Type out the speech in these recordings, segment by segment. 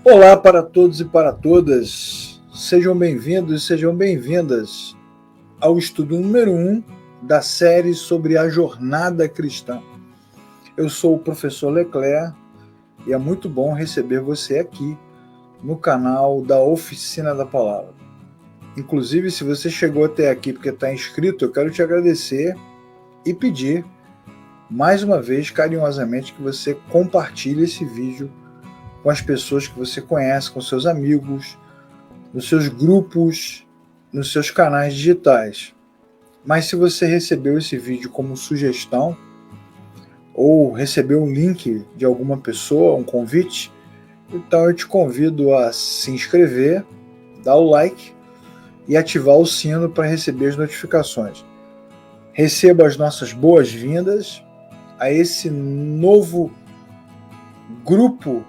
Olá para todos e para todas, sejam bem-vindos e sejam bem-vindas ao estudo número 1 da série sobre a jornada cristã. Eu sou o professor Leclerc e é muito bom receber você aqui no canal da Oficina da Palavra. Inclusive, se você chegou até aqui porque está inscrito, eu quero te agradecer e pedir, mais uma vez, carinhosamente, que você compartilhe esse vídeo com as pessoas que você conhece, com seus amigos, nos seus grupos, nos seus canais digitais. Mas se você recebeu esse vídeo como sugestão, ou recebeu um link de alguma pessoa, um convite, então eu te convido a se inscrever, dar o like e ativar o sino para receber as notificações. Receba as nossas boas-vindas a esse novo grupo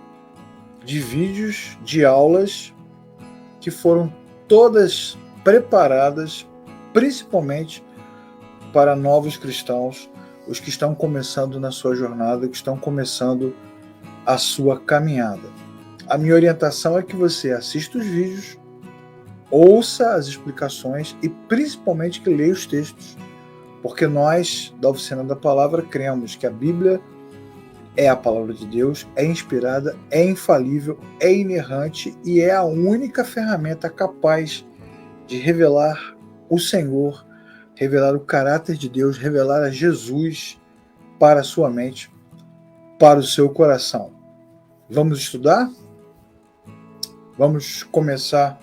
de vídeos, de aulas, que foram todas preparadas principalmente para novos cristãos, os que estão começando na sua jornada, que estão começando a sua caminhada. A minha orientação é que você assista os vídeos, ouça as explicações e principalmente que leia os textos, porque nós, da Oficina da Palavra, cremos que a Bíblia é a palavra de Deus, é inspirada, é infalível, é inerrante e é a única ferramenta capaz de revelar o Senhor, revelar o caráter de Deus, revelar a Jesus para a sua mente, para o seu coração. Vamos estudar? Vamos começar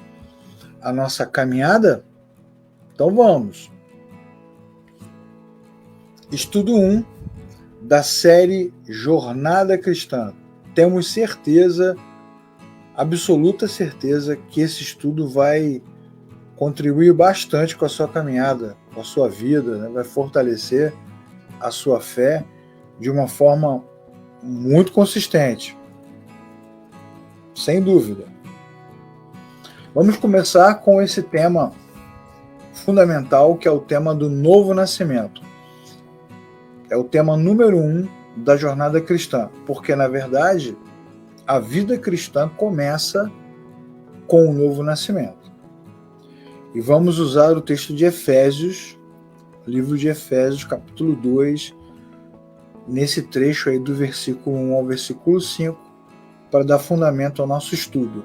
a nossa caminhada? Então vamos. Estudo 1 da série Jornada Cristã. Temos certeza, absoluta certeza, que esse estudo vai contribuir bastante com a sua caminhada, com a sua vida, né? Vai fortalecer a sua fé de uma forma muito consistente, sem dúvida. Vamos começar com esse tema fundamental, que é o tema do novo nascimento. É o tema número 1 da jornada cristã, porque, na verdade, a vida cristã começa com o novo nascimento. E vamos usar o texto de Efésios, livro de Efésios, capítulo 2, nesse trecho aí do versículo 1 ao versículo 5, para dar fundamento ao nosso estudo.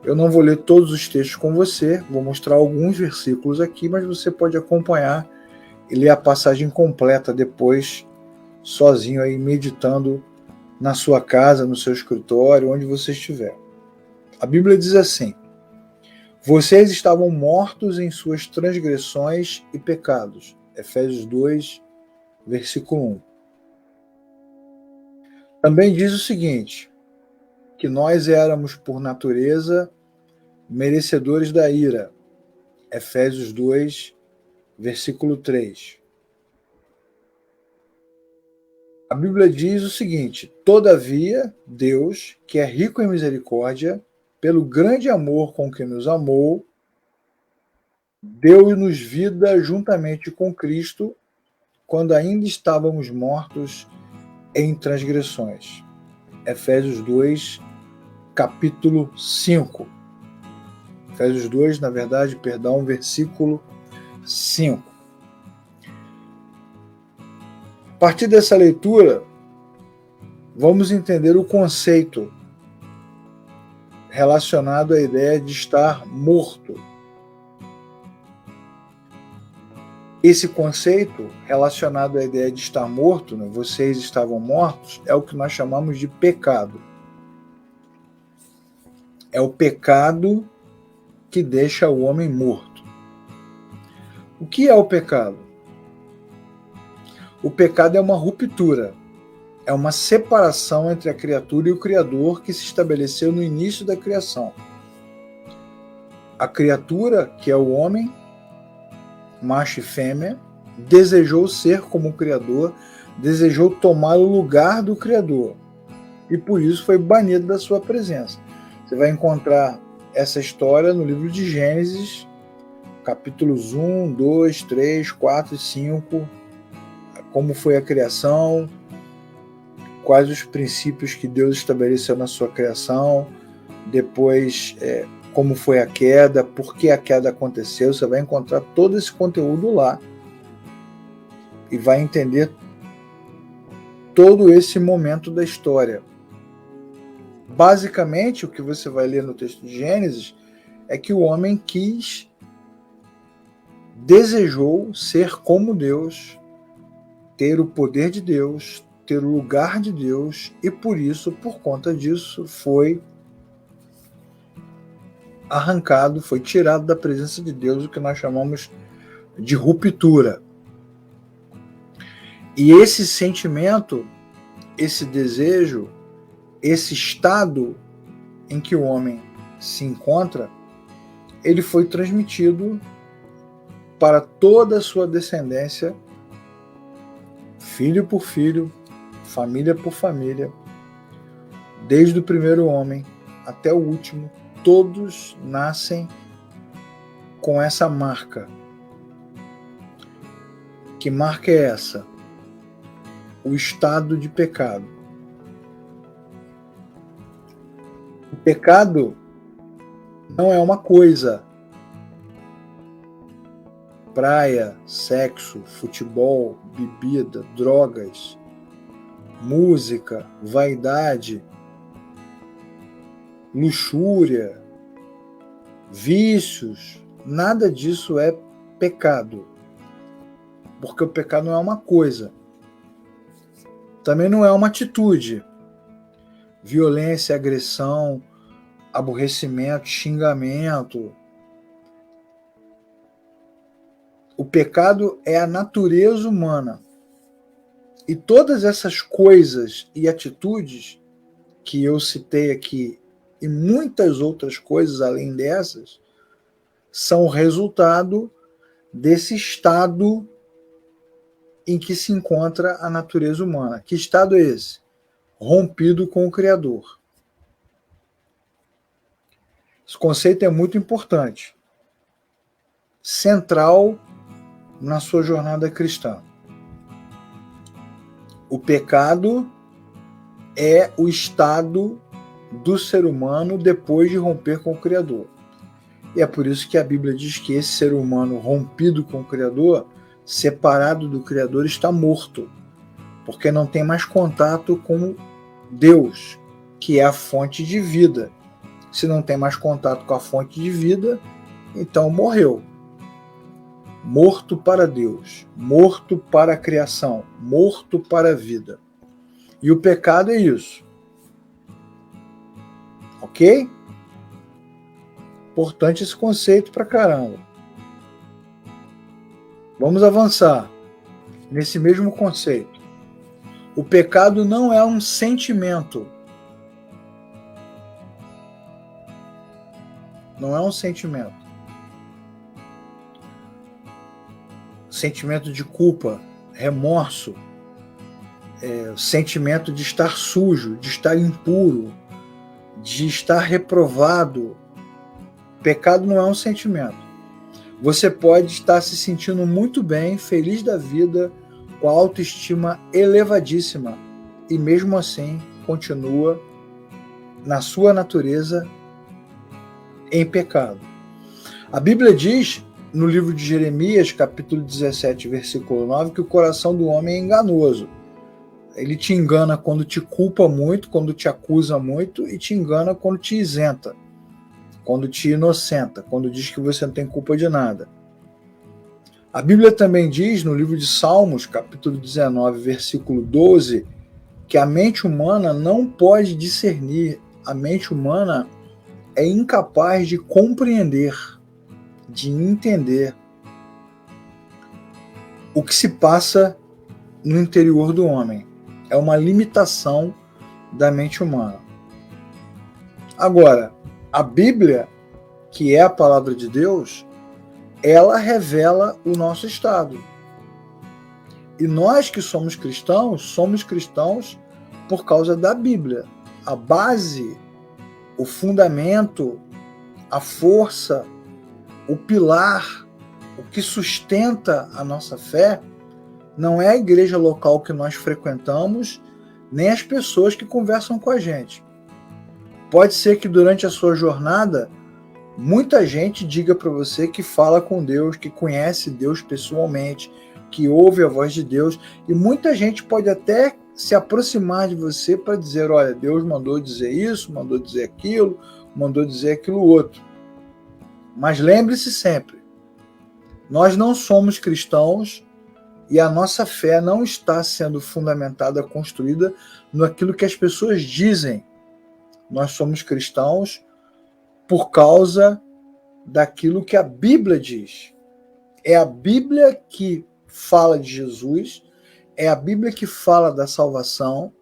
Eu não vou ler todos os textos com você, vou mostrar alguns versículos aqui, mas você pode acompanhar e ler a passagem completa depois, sozinho aí, meditando na sua casa, no seu escritório, onde você estiver. A Bíblia diz assim: vocês estavam mortos em suas transgressões e pecados. Efésios 2, versículo 1. Também diz o seguinte, que nós éramos, por natureza, merecedores da ira. Efésios 2, versículo 3. A Bíblia diz o seguinte: todavia, Deus, que é rico em misericórdia, pelo grande amor com que nos amou, deu-nos vida juntamente com Cristo, quando ainda estávamos mortos em transgressões. Efésios 2, capítulo 5. Efésios 2, na verdade, versículo 5. A partir dessa leitura, vamos entender o conceito relacionado à ideia de estar morto. Esse conceito relacionado à ideia de estar morto, né, vocês estavam mortos, é o que nós chamamos de pecado. É o pecado que deixa o homem morto. O que é o pecado? O pecado é uma ruptura, é uma separação entre a criatura e o Criador que se estabeleceu no início da criação. A criatura, que é o homem, macho e fêmea, desejou ser como o Criador, desejou tomar o lugar do Criador e por isso foi banido da sua presença. Você vai encontrar essa história no livro de Gênesis, capítulos 1, 2, 3, 4 e 5, como foi a criação, quais os princípios que Deus estabeleceu na sua criação, depois como foi a queda, por que a queda aconteceu. Você vai encontrar todo esse conteúdo lá e vai entender todo esse momento da história. Basicamente, o que você vai ler no texto de Gênesis é que o homem desejou ser como Deus, ter o poder de Deus, ter o lugar de Deus, e por isso, por conta disso, foi arrancado, foi tirado da presença de Deus, o que nós chamamos de ruptura. E esse sentimento, esse desejo, esse estado em que o homem se encontra, ele foi transmitido para toda a sua descendência, filho por filho, família por família, desde o primeiro homem até o último, todos nascem com essa marca. Que marca é essa? O estado de pecado. O pecado não é uma coisa. Praia, sexo, futebol, bebida, drogas, música, vaidade, luxúria, vícios, nada disso é pecado. Porque o pecado não é uma coisa. Também não é uma atitude. Violência, agressão, aborrecimento, xingamento. O pecado é a natureza humana. E todas essas coisas e atitudes que eu citei aqui, e muitas outras coisas além dessas, são resultado desse estado em que se encontra a natureza humana. Que estado é esse? Rompido com o Criador. Esse conceito é muito importante. Central na sua jornada cristã. O pecado é o estado do ser humano depois de romper com o Criador. E é por isso que a Bíblia diz que esse ser humano rompido com o Criador, separado do Criador, está morto, porque não tem mais contato com Deus, que é a fonte de vida. Se não tem mais contato com a fonte de vida, então morreu. Morto para Deus, morto para a criação, morto para a vida. E o pecado é isso. Ok? Importante esse conceito pra caramba. Vamos avançar nesse mesmo conceito. O pecado não é um sentimento. Não é um sentimento. Sentimento de culpa, remorso, sentimento de estar sujo, de estar impuro, de estar reprovado. Pecado não é um sentimento. Você pode estar se sentindo muito bem, feliz da vida, com a autoestima elevadíssima, e mesmo assim continua na sua natureza em pecado. A Bíblia diz no livro de Jeremias, capítulo 17, versículo 9, que o coração do homem é enganoso. Ele te engana quando te culpa muito, quando te acusa muito, e te engana quando te isenta, quando te inocenta, quando diz que você não tem culpa de nada. A Bíblia também diz no livro de Salmos, capítulo 19, versículo 12, que a mente humana não pode discernir, a mente humana é incapaz de compreender, de entender o que se passa no interior do homem. É uma limitação da mente humana. Agora, a Bíblia, que é a palavra de Deus, ela revela o nosso estado. E nós que somos cristãos por causa da Bíblia. A base, o fundamento, a força, o pilar, o que sustenta a nossa fé, não é a igreja local que nós frequentamos, nem as pessoas que conversam com a gente. Pode ser que durante a sua jornada, muita gente diga para você que fala com Deus, que conhece Deus pessoalmente, que ouve a voz de Deus, e muita gente pode até se aproximar de você para dizer, olha, Deus mandou dizer isso, mandou dizer aquilo, mandou dizer aquilo outro. Mas lembre-se sempre, nós não somos cristãos e a nossa fé não está sendo fundamentada, construída naquilo que as pessoas dizem. Nós somos cristãos por causa daquilo que a Bíblia diz. É a Bíblia que fala de Jesus, é a Bíblia que fala da salvação,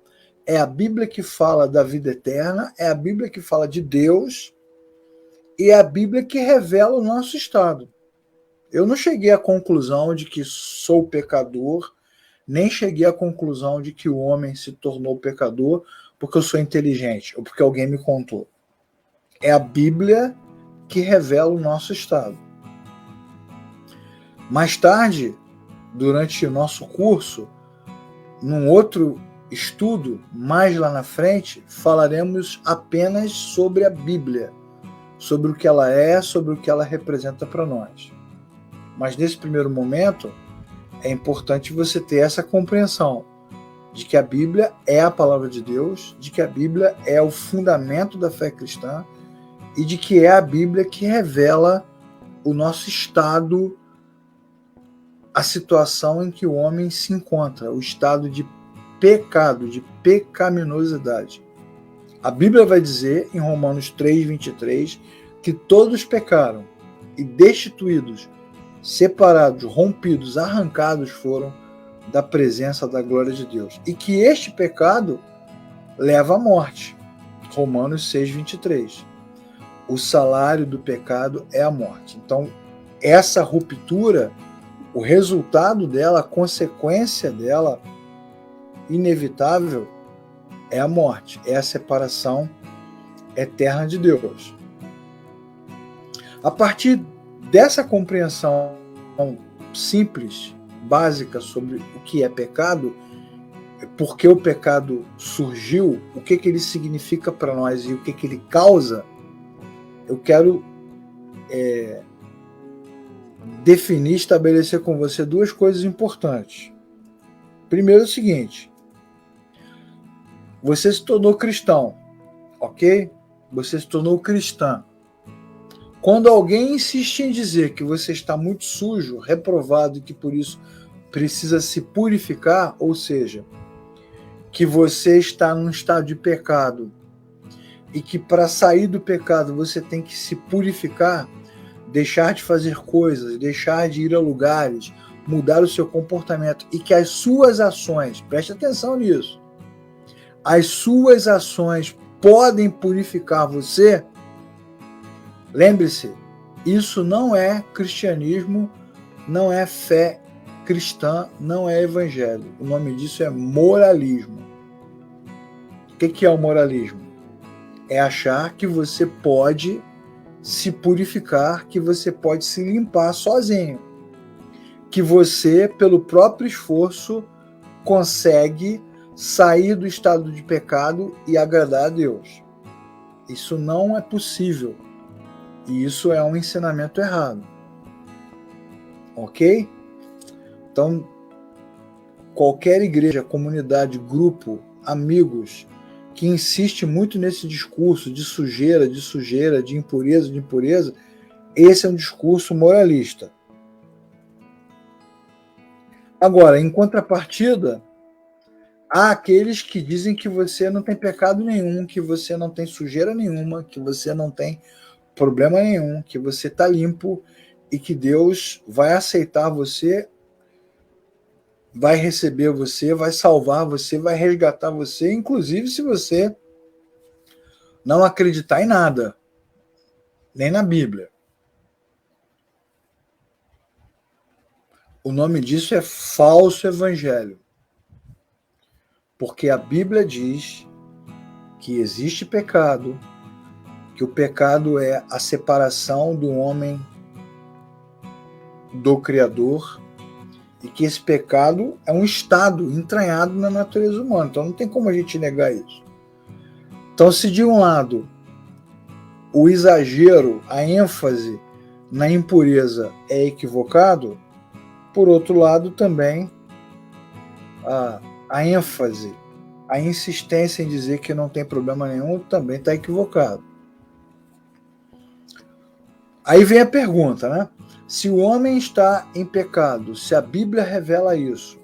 é a Bíblia que fala da vida eterna, é a Bíblia que fala de Deus e é a Bíblia que revela o nosso estado. Eu não cheguei à conclusão de que sou pecador, nem cheguei à conclusão de que o homem se tornou pecador porque eu sou inteligente ou porque alguém me contou. É a Bíblia que revela o nosso estado. Mais tarde, durante o nosso curso, num outro estudo, mais lá na frente, falaremos apenas sobre a Bíblia, sobre o que ela é, sobre o que ela representa para nós. Mas nesse primeiro momento, é importante você ter essa compreensão de que a Bíblia é a palavra de Deus, de que a Bíblia é o fundamento da fé cristã e de que é a Bíblia que revela o nosso estado, a situação em que o homem se encontra, o estado de pecado, de pecaminosidade. A Bíblia vai dizer, em Romanos 3:23, que todos pecaram e destituídos, separados, rompidos, arrancados foram da presença da glória de Deus. E que este pecado leva à morte. Romanos 6:23. O salário do pecado é a morte. Então, essa ruptura, o resultado dela, a consequência dela, inevitável, é a morte, é a separação eterna de Deus. A partir dessa compreensão simples, básica sobre o que é pecado, por que o pecado surgiu, o que ele significa para nós e o que ele causa, eu quero definir, estabelecer com você duas coisas importantes. Primeiro é o seguinte: você se tornou cristão, ok? Você se tornou cristã. Quando alguém insiste em dizer que você está muito sujo, reprovado e que por isso precisa se purificar, ou seja, que você está num estado de pecado e que para sair do pecado você tem que se purificar, deixar de fazer coisas, deixar de ir a lugares, mudar o seu comportamento e que as suas ações, preste atenção nisso, as suas ações podem purificar você. Lembre-se, isso não é cristianismo, não é fé cristã, não é evangelho. O nome disso é moralismo. O que é o moralismo? É achar que você pode se purificar, que você pode se limpar sozinho, que você, pelo próprio esforço, consegue sair do estado de pecado e agradar a Deus. Isso não é possível. E isso é um ensinamento errado. Ok? Então, qualquer igreja, comunidade, grupo, amigos, que insiste muito nesse discurso de sujeira, de impureza, esse é um discurso moralista. Agora, em contrapartida, há aqueles que dizem que você não tem pecado nenhum, que você não tem sujeira nenhuma, que você não tem problema nenhum, que você está limpo e que Deus vai aceitar você, vai receber você, vai salvar você, vai resgatar você, inclusive se você não acreditar em nada, nem na Bíblia. O nome disso é falso evangelho. Porque a Bíblia diz que existe pecado, que o pecado é a separação do homem do Criador e que esse pecado é um estado entranhado na natureza humana. Então não tem como a gente negar isso. Então, se de um lado o exagero, a ênfase na impureza é equivocado, por outro lado também a ênfase, a insistência em dizer que não tem problema nenhum também está equivocado. Aí vem a pergunta, né? Se o homem está em pecado, se a Bíblia revela isso,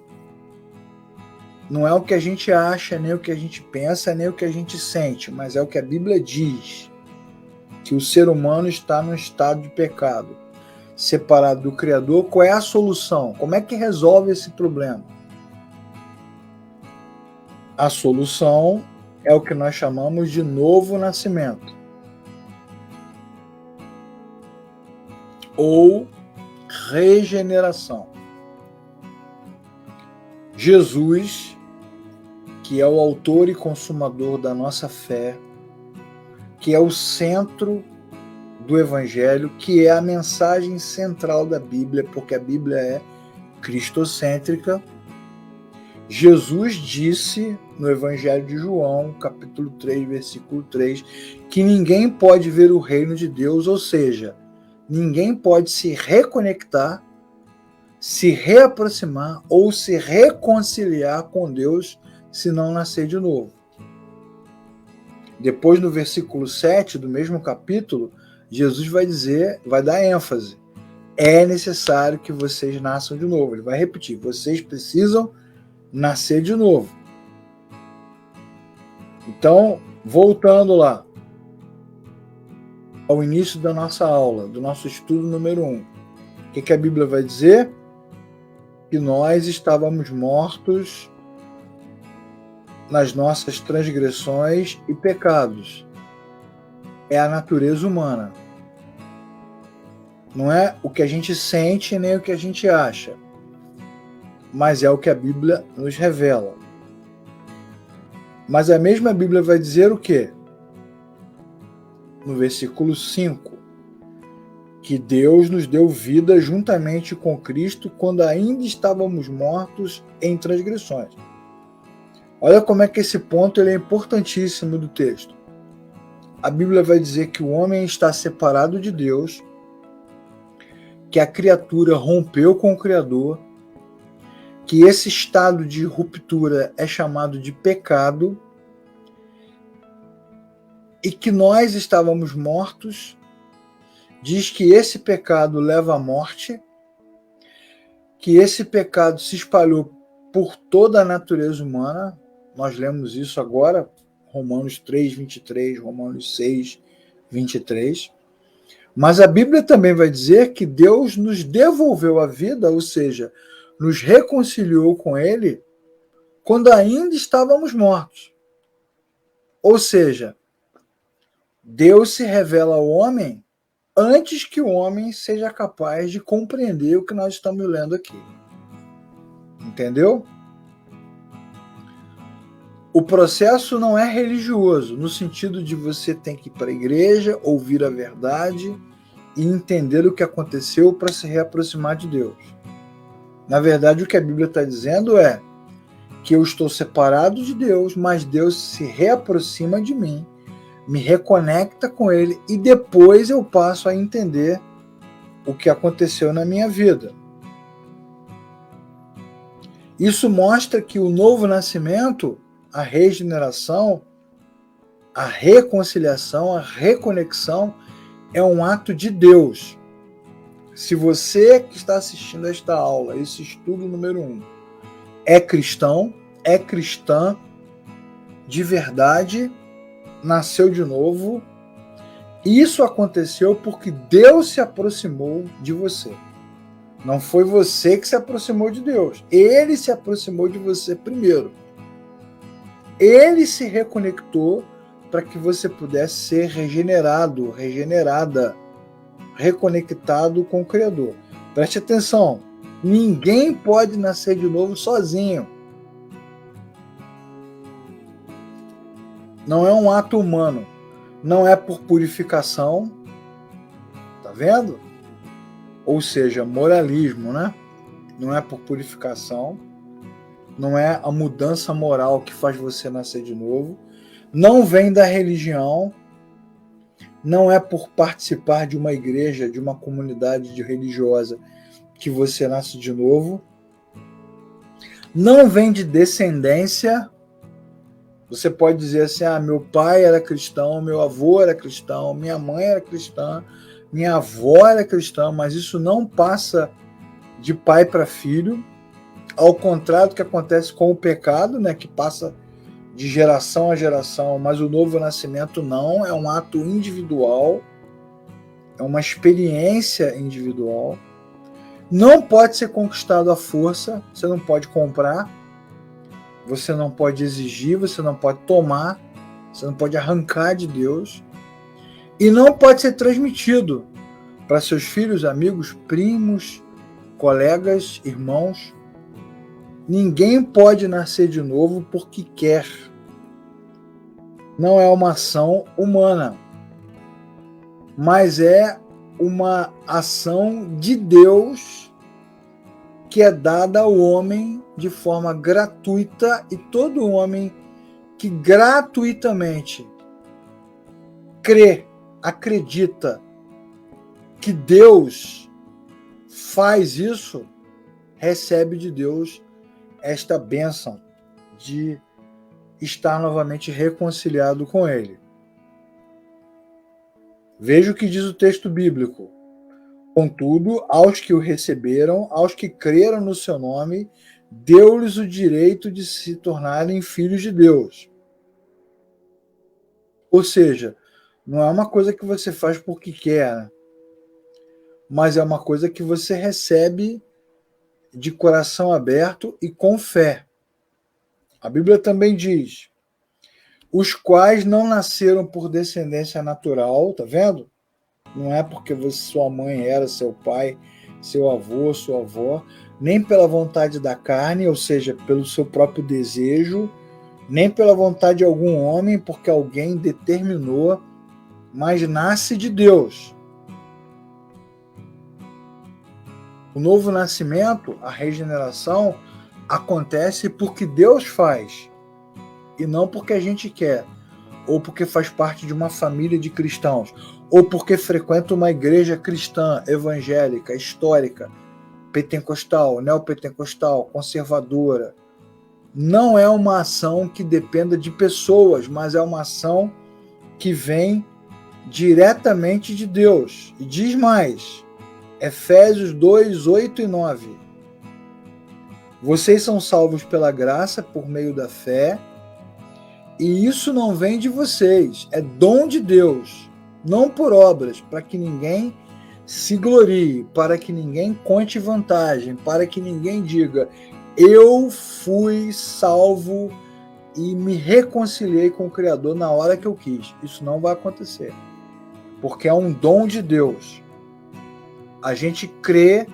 não é o que a gente acha, nem o que a gente pensa, nem o que a gente sente, mas é o que a Bíblia diz, que o ser humano está num estado de pecado, separado do Criador. Qual é a solução? Como é que resolve esse problema? A solução é o que nós chamamos de novo nascimento, ou regeneração. Jesus, que é o autor e consumador da nossa fé, que é o centro do Evangelho, que é a mensagem central da Bíblia, porque a Bíblia é cristocêntrica. Jesus disse no Evangelho de João, capítulo 3, versículo 3, que ninguém pode ver o reino de Deus, ou seja, ninguém pode se reconectar, se reaproximar ou se reconciliar com Deus se não nascer de novo. Depois, no versículo 7 do mesmo capítulo, Jesus vai dar ênfase. É necessário que vocês nasçam de novo. Ele vai repetir, vocês precisam nascer de novo. Então, voltando lá ao início da nossa aula, do nosso estudo número 1, o que a Bíblia vai dizer? Que nós estávamos mortos nas nossas transgressões e pecados. É a natureza humana. Não é o que a gente sente nem o que a gente acha, mas é o que a Bíblia nos revela. Mas a mesma Bíblia vai dizer o quê? No versículo 5, que Deus nos deu vida juntamente com Cristo quando ainda estávamos mortos em transgressões. Olha como é que esse ponto ele é importantíssimo do texto. A Bíblia vai dizer que o homem está separado de Deus, que a criatura rompeu com o Criador, que esse estado de ruptura é chamado de pecado e que nós estávamos mortos. Diz que esse pecado leva à morte, que esse pecado se espalhou por toda a natureza humana. Nós lemos isso agora, Romanos 3, 23, Romanos 6, 23. Mas a Bíblia também vai dizer que Deus nos devolveu a vida, ou seja, nos reconciliou com Ele quando ainda estávamos mortos. Ou seja, Deus se revela ao homem antes que o homem seja capaz de compreender o que nós estamos lendo aqui. Entendeu? O processo não é religioso, no sentido de você ter que ir para a igreja, ouvir a verdade e entender o que aconteceu para se reaproximar de Deus. Na verdade, o que a Bíblia está dizendo é que eu estou separado de Deus, mas Deus se reaproxima de mim, me reconecta com Ele e depois eu passo a entender o que aconteceu na minha vida. Isso mostra que o novo nascimento, a regeneração, a reconciliação, a reconexão é um ato de Deus. Se você que está assistindo esta aula, esse estudo número 1, é cristão, é cristã de verdade, nasceu de novo, isso aconteceu porque Deus se aproximou de você. Não foi você que se aproximou de Deus. Ele se aproximou de você primeiro. Ele se reconectou para que você pudesse ser regenerado, regenerada, reconectado com o Criador. Preste atenção, ninguém pode nascer de novo sozinho. Não é um ato humano, não é por purificação, tá vendo? Ou seja, moralismo, né? Não é por purificação, não é a mudança moral que faz você nascer de novo, não vem da religião, não é por participar de uma igreja, de uma comunidade religiosa que você nasce de novo. Não vem de descendência. Você pode dizer assim, meu pai era cristão, meu avô era cristão, minha mãe era cristã, minha avó era cristã, mas isso não passa de pai para filho, ao contrário do que acontece com o pecado, né, que passa de geração a geração, mas o novo nascimento não, é um ato individual, é uma experiência individual. Não pode ser conquistado à força, você não pode comprar, você não pode exigir, você não pode tomar, você não pode arrancar de Deus, e não pode ser transmitido para seus filhos, amigos, primos, colegas, irmãos. Ninguém pode nascer de novo porque quer. Não é uma ação humana, mas é uma ação de Deus que é dada ao homem de forma gratuita, e todo homem que gratuitamente crê, acredita que Deus faz isso, recebe de Deus esta bênção de estar novamente reconciliado com Ele. Veja o que diz o texto bíblico. Contudo, aos que o receberam, aos que creram no seu nome, deu-lhes o direito de se tornarem filhos de Deus. Ou seja, não é uma coisa que você faz porque quer, mas é uma coisa que você recebe de coração aberto e com fé. A Bíblia também diz: os quais não nasceram por descendência natural, tá vendo? Não é porque sua mãe era, seu pai, seu avô, sua avó, nem pela vontade da carne, ou seja, pelo seu próprio desejo, nem pela vontade de algum homem, porque alguém determinou, mas nasce de Deus. O novo nascimento, a regeneração, acontece porque Deus faz, e não porque a gente quer, ou porque faz parte de uma família de cristãos, ou porque frequenta uma igreja cristã, evangélica, histórica, pentecostal, neopentecostal, conservadora. Não é uma ação que dependa de pessoas, mas é uma ação que vem diretamente de Deus. E diz mais, Efésios 2, 8 e 9. Vocês são salvos pela graça, por meio da fé, e isso não vem de vocês, é dom de Deus, não por obras, para que ninguém se glorie, para que ninguém conte vantagem, para que ninguém diga, eu fui salvo e me reconciliei com o Criador na hora que eu quis. Isso não vai acontecer, porque é um dom de Deus. A gente crê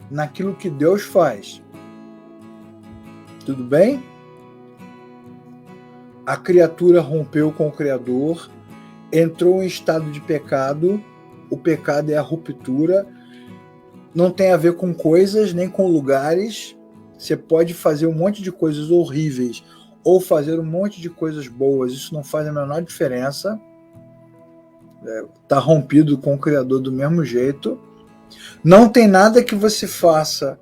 naquilo que Deus faz. Tudo bem? A criatura rompeu com o Criador, entrou em estado de pecado. O pecado é a ruptura. Não tem a ver com coisas, nem com lugares. Você pode fazer um monte de coisas horríveis ou fazer um monte de coisas boas. Isso não faz a menor diferença. Está rompido com o Criador do mesmo jeito. Não tem nada que você faça,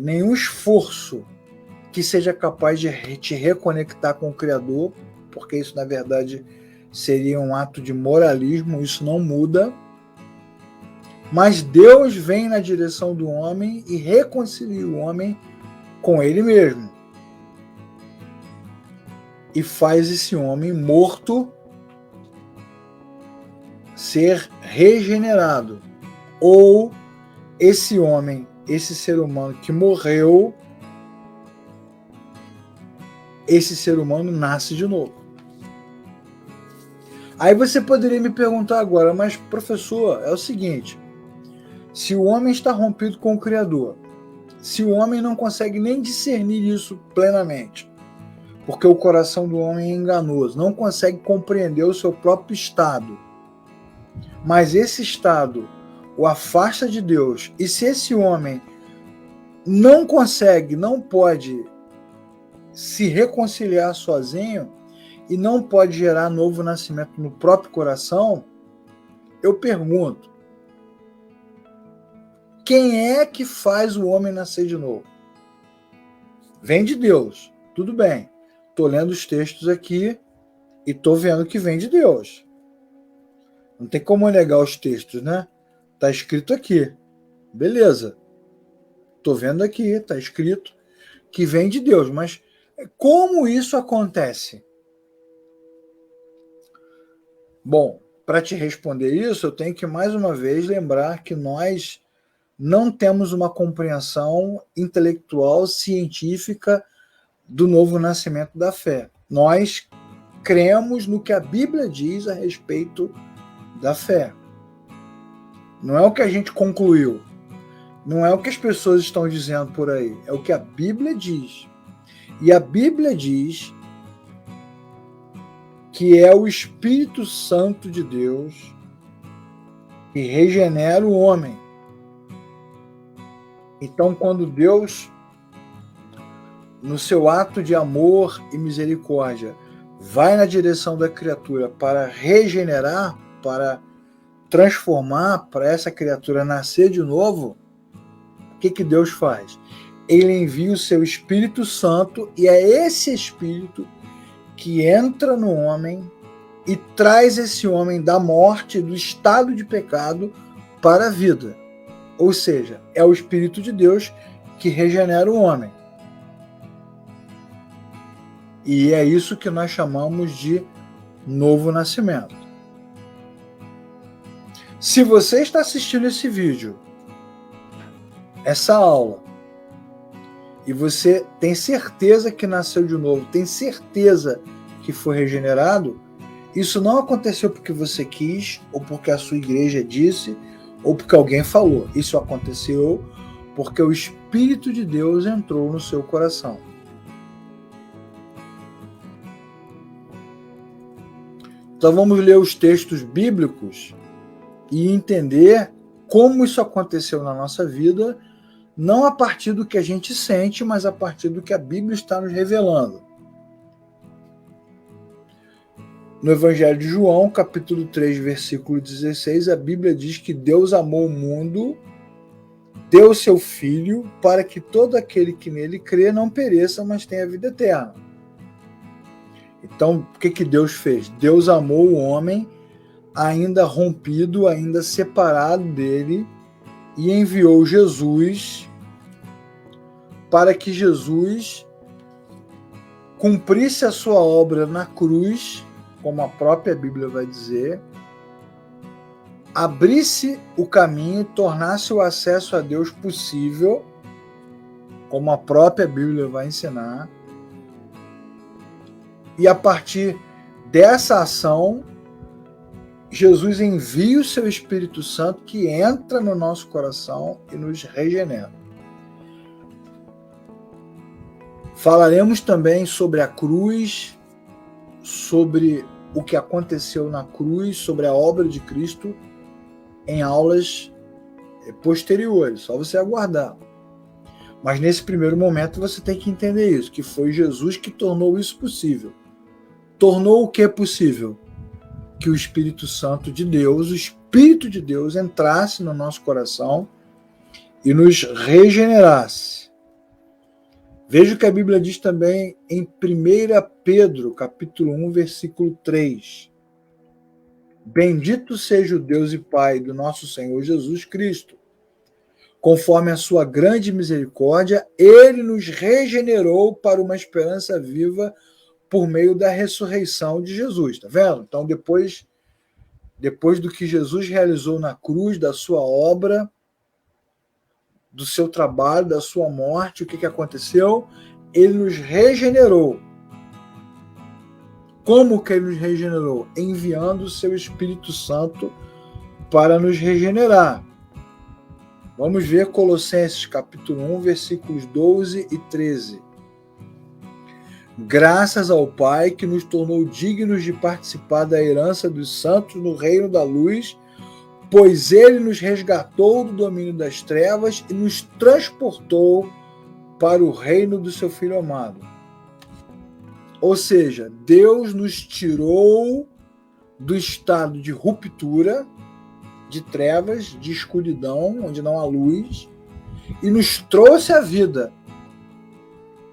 nenhum esforço que seja capaz de te reconectar com o Criador, porque isso, na verdade, seria um ato de moralismo, isso não muda. Mas Deus vem na direção do homem e reconcilia o homem com ele mesmo. E faz esse homem morto ser regenerado. Ou esse homem, esse ser humano que morreu, esse ser humano nasce de novo. Aí você poderia me perguntar agora, mas professor, é o seguinte, se o homem está rompido com o Criador, se o homem não consegue nem discernir isso plenamente, porque o coração do homem é enganoso, não consegue compreender o seu próprio estado, mas esse estado o afasta de Deus, e se esse homem não consegue, não pode se reconciliar sozinho e não pode gerar novo nascimento no próprio coração, eu pergunto, quem é que faz o homem nascer de novo? Vem de Deus, tudo bem. Estou lendo os textos aqui e estou vendo que vem de Deus. Não tem como negar os textos, né? Está escrito aqui. Beleza. Estou vendo aqui, está escrito que vem de Deus. Mas como isso acontece? Bom, para te responder isso, eu tenho que mais uma vez lembrar que nós não temos uma compreensão intelectual, científica do novo nascimento da fé. Nós cremos no que a Bíblia diz a respeito da fé. Não é o que a gente concluiu. Não é o que as pessoas estão dizendo por aí. É o que a Bíblia diz. E a Bíblia diz que é o Espírito Santo de Deus que regenera o homem. Então, quando Deus, no seu ato de amor e misericórdia, vai na direção da criatura para regenerar, para transformar, para essa criatura nascer de novo, o que Deus faz? Ele envia o seu Espírito Santo, e é esse Espírito que entra no homem e traz esse homem da morte, do estado de pecado, para a vida. Ou seja, é o Espírito de Deus que regenera o homem. E é isso que nós chamamos de novo nascimento. Se você está assistindo esse vídeo, essa aula, e você tem certeza que nasceu de novo, tem certeza que foi regenerado, isso não aconteceu porque você quis, ou porque a sua igreja disse, ou porque alguém falou. Isso aconteceu porque o Espírito de Deus entrou no seu coração. Então vamos ler os textos bíblicos e entender como isso aconteceu na nossa vida, não a partir do que a gente sente, mas a partir do que a Bíblia está nos revelando. No Evangelho de João, capítulo 3, versículo 16, a Bíblia diz que Deus amou o mundo, deu seu Filho, para que todo aquele que nele crê não pereça, mas tenha vida eterna. Então, o que Deus fez? Deus amou o homem, ainda rompido, ainda separado dele, e enviou Jesus para que Jesus cumprisse a sua obra na cruz, como a própria Bíblia vai dizer, abrisse o caminho, tornasse o acesso a Deus possível, como a própria Bíblia vai ensinar, e a partir dessa ação, Jesus envia o seu Espírito Santo que entra no nosso coração e nos regenera. Falaremos também sobre a cruz, sobre o que aconteceu na cruz, sobre a obra de Cristo, em aulas posteriores, só você aguardar. Mas nesse primeiro momento você tem que entender isso, que foi Jesus que tornou isso possível. Tornou o que é possível? Que o Espírito Santo de Deus, o Espírito de Deus entrasse no nosso coração e nos regenerasse. Veja o que a Bíblia diz também em 1 Pedro, capítulo 1, versículo 3. Bendito seja o Deus e Pai do nosso Senhor Jesus Cristo. Conforme a sua grande misericórdia, ele nos regenerou para uma esperança viva por meio da ressurreição de Jesus. Tá vendo? Então, depois do que Jesus realizou na cruz, da sua obra, do seu trabalho, da sua morte, o que aconteceu? Ele nos regenerou. Como que ele nos regenerou? Enviando o seu Espírito Santo para nos regenerar. Vamos ver Colossenses capítulo 1, versículos 12 e 13. Graças ao Pai que nos tornou dignos de participar da herança dos santos no reino da luz, pois ele nos resgatou do domínio das trevas e nos transportou para o reino do seu Filho amado. Ou seja, Deus nos tirou do estado de ruptura de trevas, de escuridão, onde não há luz, e nos trouxe a vida.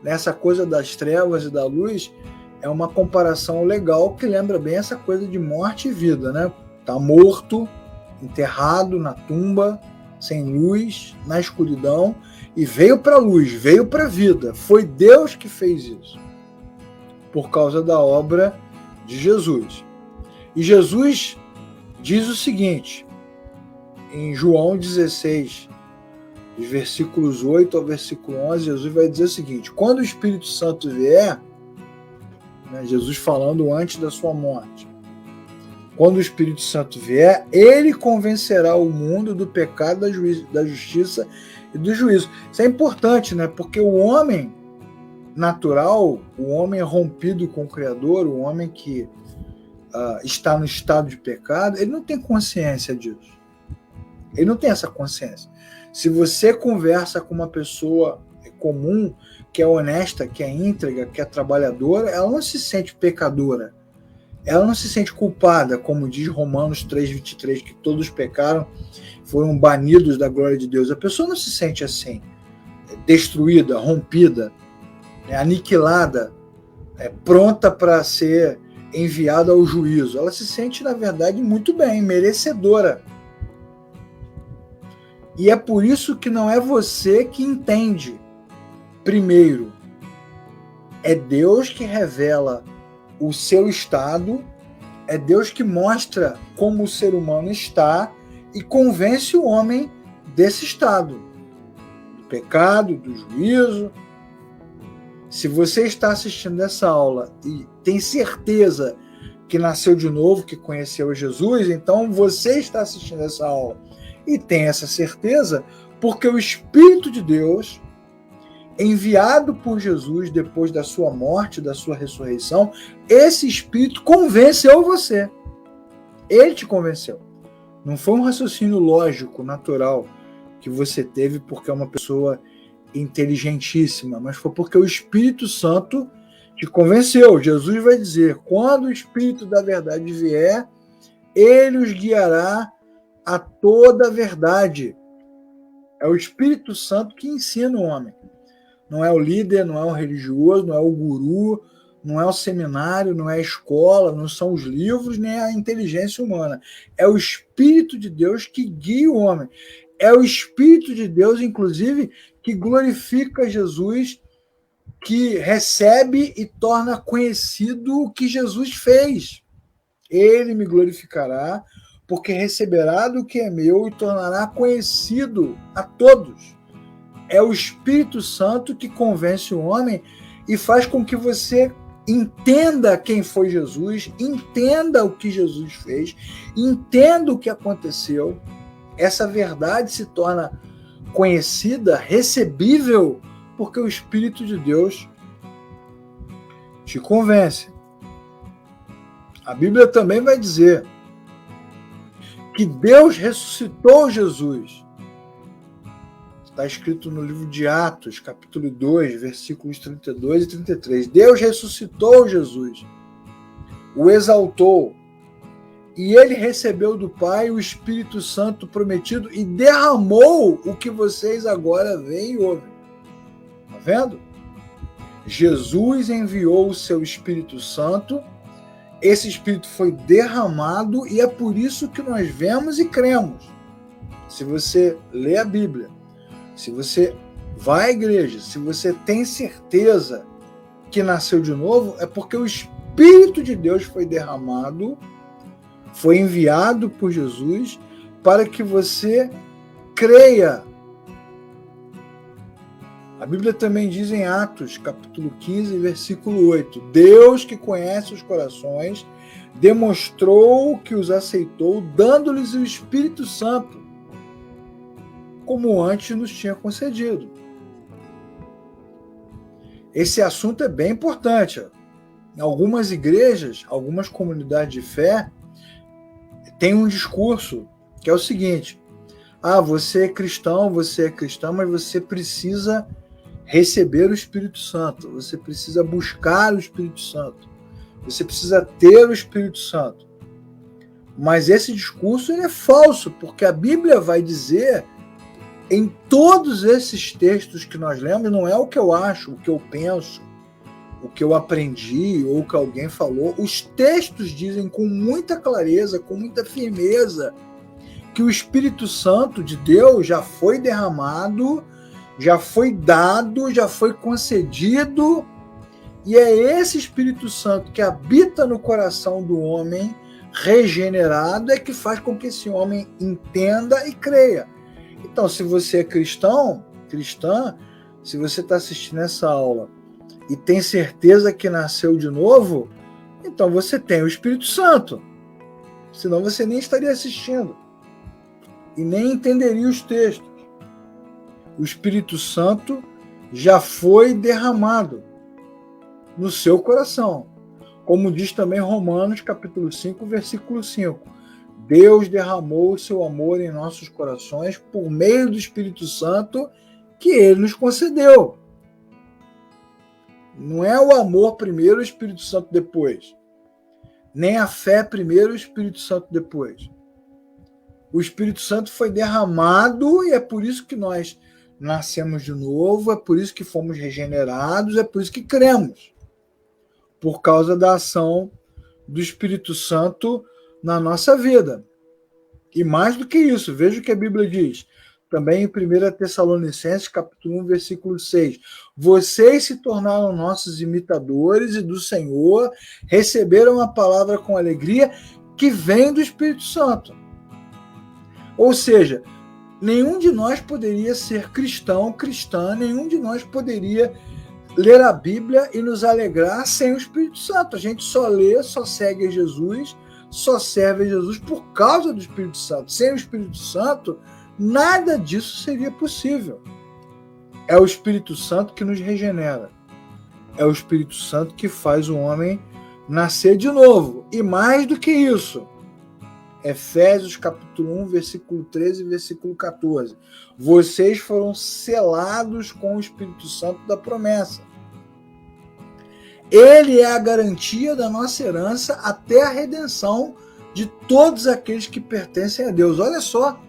Nessa coisa das trevas e da luz, é uma comparação legal que lembra bem essa coisa de morte e vida, né? Tá morto, enterrado na tumba, sem luz, na escuridão, e veio para a luz, veio para a vida. Foi Deus que fez isso, por causa da obra de Jesus. E Jesus diz o seguinte, em João 16, dos versículos 8 ao versículo 11, Jesus vai dizer o seguinte: quando o Espírito Santo vier, né, Jesus falando antes da sua morte, quando o Espírito Santo vier, ele convencerá o mundo do pecado, da justiça e do juízo. Isso é importante, né? Porque o homem natural, o homem rompido com o Criador, o homem que está no estado de pecado, ele não tem consciência disso. Ele não tem essa consciência. Se você conversa com uma pessoa comum, que é honesta, que é íntegra, que é trabalhadora, ela não se sente pecadora. Ela não se sente culpada, como diz Romanos 3,23, que todos pecaram, foram banidos da glória de Deus. A pessoa não se sente assim, destruída, rompida, aniquilada, pronta para ser enviada ao juízo. Ela se sente, na verdade, muito bem, merecedora. E é por isso que não é você que entende primeiro. É Deus que revela o seu estado, é Deus que mostra como o ser humano está e convence o homem desse estado, do pecado, do juízo. Se você está assistindo essa aula e tem certeza que nasceu de novo, que conheceu Jesus, então você está assistindo essa aula e tem essa certeza porque o Espírito de Deus, enviado por Jesus depois da sua morte, da sua ressurreição, esse Espírito convenceu você. Ele te convenceu. Não foi um raciocínio lógico, natural, que você teve porque é uma pessoa inteligentíssima, mas foi porque o Espírito Santo te convenceu. Jesus vai dizer, quando o Espírito da verdade vier, ele os guiará a toda a verdade. É o Espírito Santo que ensina o homem. Não é o líder, não é o religioso, não é o guru, não é o seminário, não é a escola, não são os livros, nem a inteligência humana. É o Espírito de Deus que guia o homem. É o Espírito de Deus, inclusive, que glorifica Jesus, que recebe e torna conhecido o que Jesus fez. Ele me glorificará, porque receberá do que é meu e tornará conhecido a todos. É o Espírito Santo que convence o homem e faz com que você entenda quem foi Jesus, entenda o que Jesus fez, entenda o que aconteceu. Essa verdade se torna conhecida, recebível, porque o Espírito de Deus te convence. A Bíblia também vai dizer que Deus ressuscitou Jesus. Está escrito no livro de Atos, capítulo 2, versículos 32 e 33. Deus ressuscitou Jesus, o exaltou, e ele recebeu do Pai o Espírito Santo prometido e derramou o que vocês agora veem e ouvem. Está vendo? Jesus enviou o seu Espírito Santo, esse Espírito foi derramado e é por isso que nós vemos e cremos. Se você lê a Bíblia, se você vai à igreja, se você tem certeza que nasceu de novo, é porque o Espírito de Deus foi derramado, foi enviado por Jesus para que você creia. A Bíblia também diz em Atos, capítulo 15, versículo 8, Deus que conhece os corações, demonstrou que os aceitou, dando-lhes o Espírito Santo, como antes nos tinha concedido. Esse assunto é bem importante. Em algumas igrejas, algumas comunidades de fé, tem um discurso que é o seguinte: você é cristão, mas você precisa receber o Espírito Santo, você precisa buscar o Espírito Santo, você precisa ter o Espírito Santo. Mas esse discurso ele é falso, porque a Bíblia vai dizer, em todos esses textos que nós lemos, não é o que eu acho, o que eu penso, o que eu aprendi ou o que alguém falou. Os textos dizem com muita clareza, com muita firmeza, que o Espírito Santo de Deus já foi derramado, já foi dado, já foi concedido, e é esse Espírito Santo que habita no coração do homem regenerado é que faz com que esse homem entenda e creia. Então, se você é cristão, cristã, se você está assistindo essa aula e tem certeza que nasceu de novo, então você tem o Espírito Santo. Senão você nem estaria assistindo e nem entenderia os textos. O Espírito Santo já foi derramado no seu coração. Como diz também Romanos, capítulo 5, versículo 5. Deus derramou o seu amor em nossos corações por meio do Espírito Santo que ele nos concedeu. Não é o amor primeiro, o Espírito Santo depois. Nem a fé primeiro, o Espírito Santo depois. O Espírito Santo foi derramado e é por isso que nós nascemos de novo, é por isso que fomos regenerados, é por isso que cremos. Por causa da ação do Espírito Santo na nossa vida. E mais do que isso, veja o que a Bíblia diz. Também em 1 Tessalonicenses, capítulo 1, versículo 6. Vocês se tornaram nossos imitadores e do Senhor receberam a palavra com alegria que vem do Espírito Santo. Ou seja, nenhum de nós poderia ser cristão, cristã, nenhum de nós poderia ler a Bíblia e nos alegrar sem o Espírito Santo. A gente só lê, só segue a Jesus, só serve a Jesus por causa do Espírito Santo. Sem o Espírito Santo, nada disso seria possível. É o Espírito Santo que nos regenera. É o Espírito Santo que faz o homem nascer de novo. E mais do que isso, Efésios capítulo 1, versículo 13 e versículo 14. Vocês foram selados com o Espírito Santo da promessa. Ele é a garantia da nossa herança até a redenção de todos aqueles que pertencem a Deus. Olha só,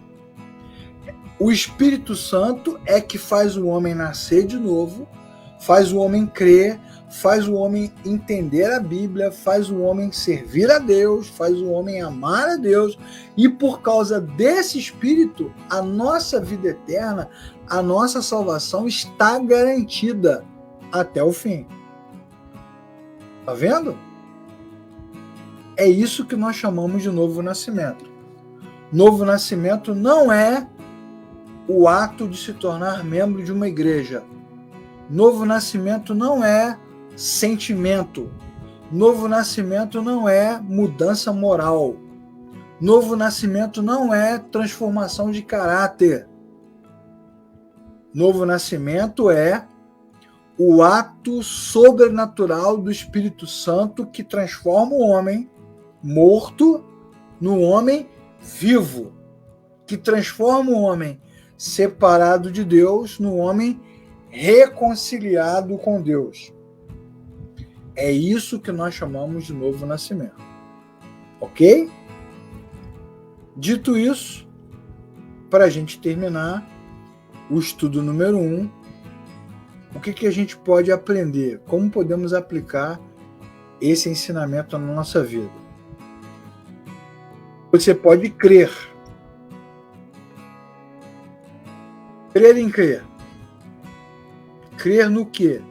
o Espírito Santo é que faz o homem nascer de novo, faz o homem crer, faz o homem entender a Bíblia, faz o homem servir a Deus, faz o homem amar a Deus, e por causa desse Espírito, a nossa vida eterna, a nossa salvação está garantida até o fim. Tá vendo? É isso que nós chamamos de novo nascimento. Novo nascimento não é o ato de se tornar membro de uma igreja. Novo nascimento não é sentimento. Novo nascimento não é mudança moral. Novo nascimento não é transformação de caráter. Novo nascimento é o ato sobrenatural do Espírito Santo que transforma o homem morto no homem vivo, que transforma o homem separado de Deus no homem reconciliado com Deus. É isso que nós chamamos de novo nascimento. Ok? Dito isso, para a gente terminar o estudo número 1, o que a gente pode aprender? Como podemos aplicar esse ensinamento na nossa vida? Você pode crer. Crer em crer. Crer no quê?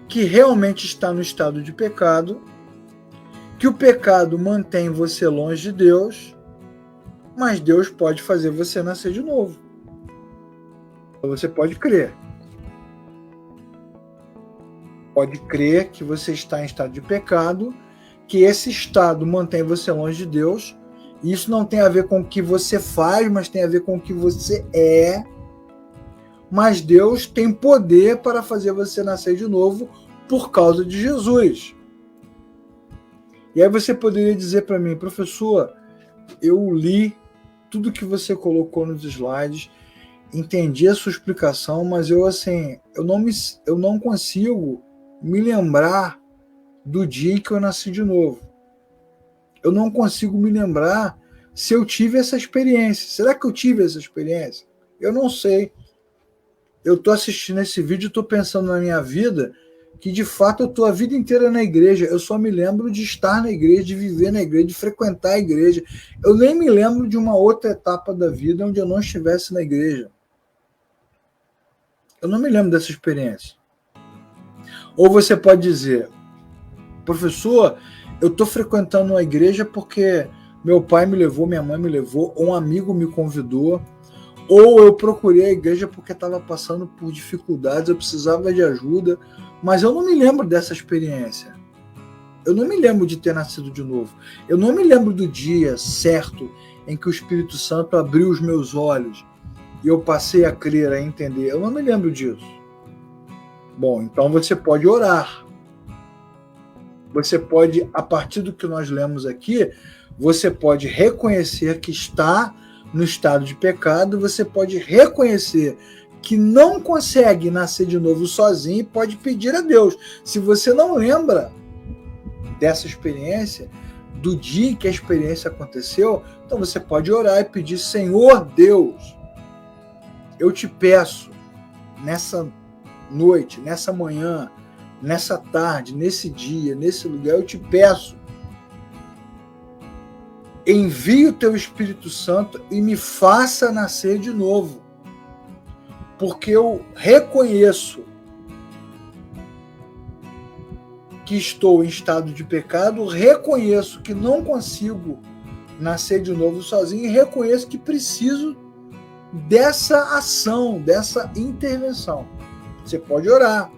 Que realmente está no estado de pecado, que o pecado mantém você longe de Deus, mas Deus pode fazer você nascer de novo. Você pode crer. Pode crer que você está em estado de pecado, que esse estado mantém você longe de Deus. E isso não tem a ver com o que você faz, mas tem a ver com o que você é. Mas Deus tem poder para fazer você nascer de novo por causa de Jesus. E aí você poderia dizer para mim, professor, eu li tudo que você colocou nos slides, entendi a sua explicação, mas eu não consigo me lembrar do dia em que eu nasci de novo. Eu não consigo me lembrar se eu tive essa experiência. Será que eu tive essa experiência? Eu não sei. Eu estou assistindo esse vídeo e estou pensando na minha vida que, de fato, eu estou a vida inteira na igreja. Eu só me lembro de estar na igreja, de viver na igreja, de frequentar a igreja. Eu nem me lembro de uma outra etapa da vida onde eu não estivesse na igreja. Eu não me lembro dessa experiência. Ou você pode dizer, professor, eu estou frequentando uma igreja porque meu pai me levou, minha mãe me levou, ou um amigo me convidou, ou eu procurei a igreja porque estava passando por dificuldades, eu precisava de ajuda, mas eu não me lembro dessa experiência. Eu não me lembro de ter nascido de novo. Eu não me lembro do dia certo em que o Espírito Santo abriu os meus olhos e eu passei a crer, a entender. Eu não me lembro disso. Bom, então você pode orar. Você pode, a partir do que nós lemos aqui, você pode reconhecer que está no estado de pecado, você pode reconhecer que não consegue nascer de novo sozinho e pode pedir a Deus. Se você não lembra dessa experiência, do dia em que a experiência aconteceu, então você pode orar e pedir, Senhor Deus, eu te peço, nessa noite, nessa manhã, nessa tarde, nesse dia, nesse lugar, eu te peço, envie o teu Espírito Santo e me faça nascer de novo, porque eu reconheço que estou em estado de pecado, reconheço que não consigo nascer de novo sozinho e reconheço que preciso dessa ação, dessa intervenção. Você pode orar,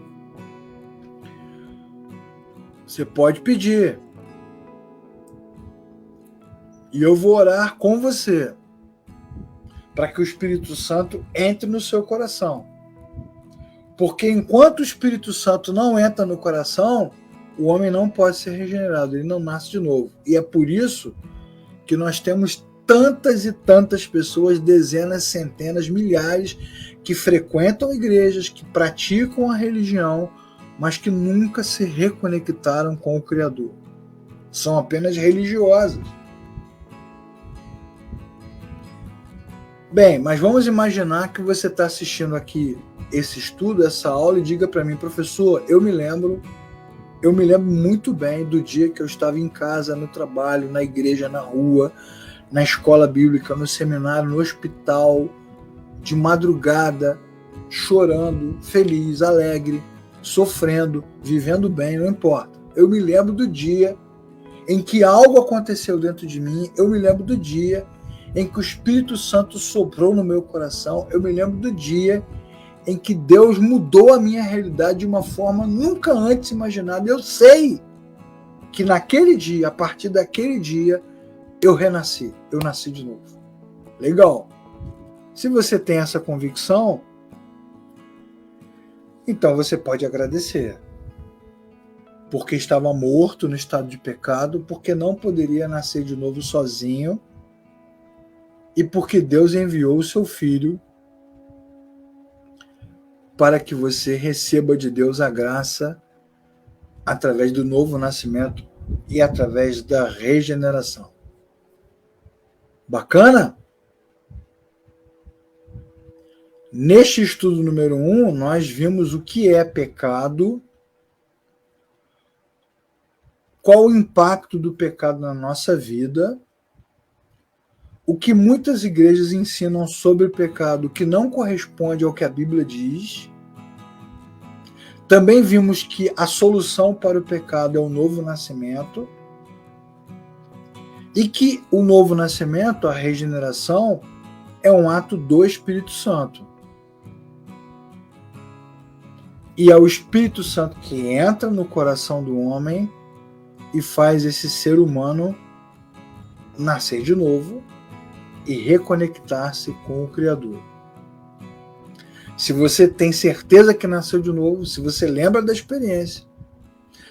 você pode pedir, e eu vou orar com você, para que o Espírito Santo entre no seu coração. Porque enquanto o Espírito Santo não entra no coração, o homem não pode ser regenerado, ele não nasce de novo. E é por isso que nós temos tantas e tantas pessoas, dezenas, centenas, milhares, que frequentam igrejas, que praticam a religião, mas que nunca se reconectaram com o Criador. São apenas religiosas. Bem, mas vamos imaginar que você está assistindo aqui esse estudo, essa aula, e diga para mim, professor, eu me lembro muito bem do dia que eu estava em casa, no trabalho, na igreja, na rua, na escola bíblica, no seminário, no hospital, de madrugada, chorando, feliz, alegre, sofrendo, vivendo bem, não importa. Eu me lembro do dia em que algo aconteceu dentro de mim, eu me lembro do dia em que o Espírito Santo soprou no meu coração, eu me lembro do dia em que Deus mudou a minha realidade de uma forma nunca antes imaginada. Eu sei que naquele dia, a partir daquele dia, eu renasci, eu nasci de novo. Legal. Se você tem essa convicção, então você pode agradecer. Porque estava morto no estado de pecado, porque não poderia nascer de novo sozinho, e porque Deus enviou o seu Filho para que você receba de Deus a graça através do novo nascimento e através da regeneração. Bacana? Neste estudo número 1, nós vimos o que é pecado, qual o impacto do pecado na nossa vida, o que muitas igrejas ensinam sobre o pecado que não corresponde ao que a Bíblia diz. Também vimos que a solução para o pecado é o novo nascimento e que o novo nascimento, a regeneração, é um ato do Espírito Santo. E é o Espírito Santo que entra no coração do homem e faz esse ser humano nascer de novo e reconectar-se com o Criador. Se você tem certeza que nasceu de novo, se você lembra da experiência,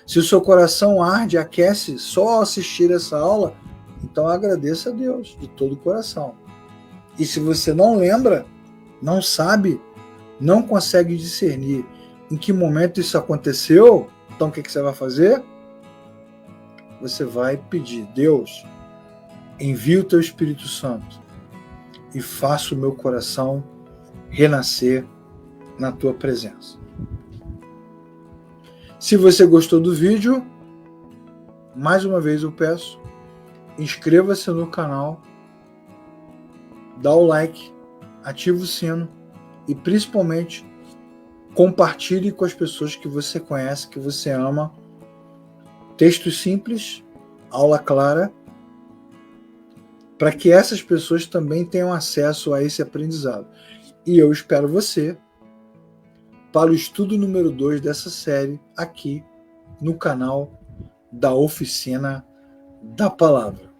se o seu coração arde, aquece só ao assistir essa aula, então agradeça a Deus de todo o coração. E se você não lembra, não sabe, não consegue discernir em que momento isso aconteceu, então o que você vai fazer? você vai pedir: Deus, envia o teu Espírito Santo e faça o meu coração renascer na tua presença. Se você gostou do vídeo, mais uma vez eu peço, inscreva-se no canal, dá o like, ativa o sino e principalmente compartilhe com as pessoas que você conhece, que você ama. Textos simples, aula clara, para que essas pessoas também tenham acesso a esse aprendizado. E eu espero você para o estudo número 2 dessa série aqui no canal da Oficina da Palavra.